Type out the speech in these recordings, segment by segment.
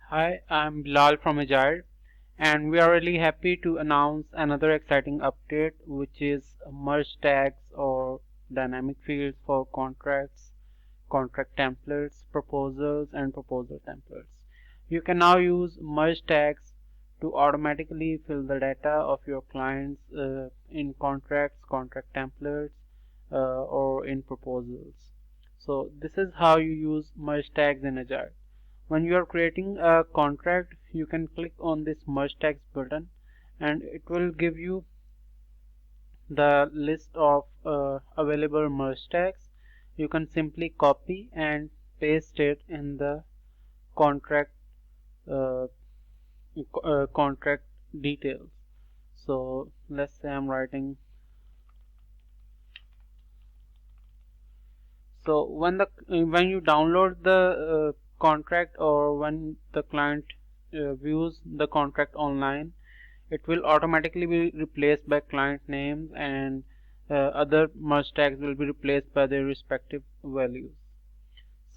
Hi, I'm Bilal from Agile, and we are really happy to announce another exciting update, which is merge tags or dynamic fields for contracts, contract templates, proposals, and proposal templates. You can now use merge tags to automatically fill the data of your clients in contracts, contract templates, or in proposals. So this is how you use merge tags in Agile. When you are creating a contract, you can click on this merge tags button and it will give you the list of available merge tags. You can simply copy and paste it in the contract uh, contract details. So let's say I'm writing. So when you download the contract, or when the client views the contract online, it will automatically be replaced by client names, and other merge tags will be replaced by their respective values.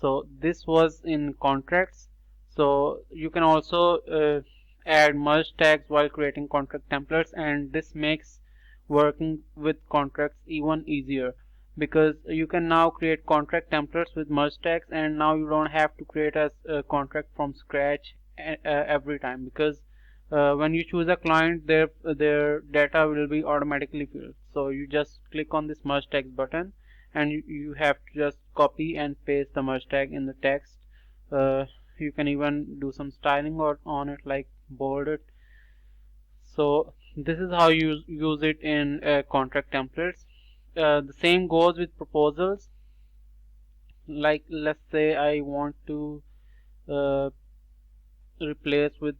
So this was in contracts. So you can also add merge tags while creating contract templates, and this makes working with contracts even easier, because you can now create contract templates with merge tags, and now you don't have to create a contract from scratch every time, because when you choose a client, their data will be automatically filled. So you just click on this merge tags button, and you have to just copy and paste the merge tag in the text. You can even do some styling on it, like bold it. So this is how you use it in contract templates. The same goes with proposals. Like, let's say I want to uh, replace with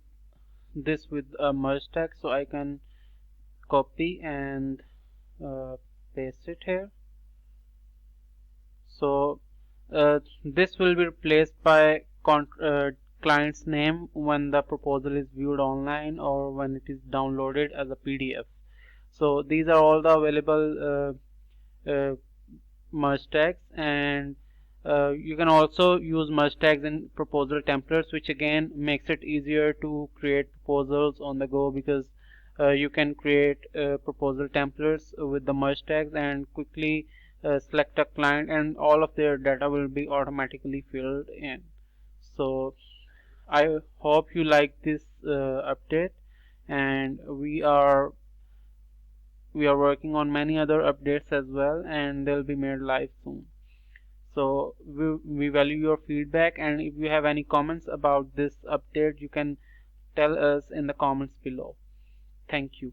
this with a merge tag, so I can copy and paste it here. So this will be replaced by client's name when the proposal is viewed online, or when it is downloaded as a PDF. So these are all the available merge tags, and you can also use merge tags in proposal templates, which again makes it easier to create proposals on the go, because you can create proposal templates with the merge tags and quickly select a client, and all of their data will be automatically filled in. So I hope you like this update, and we are working on many other updates as well, and they'll be made live soon. So we value your feedback, and if you have any comments about this update, you can tell us in the comments below. Thank you.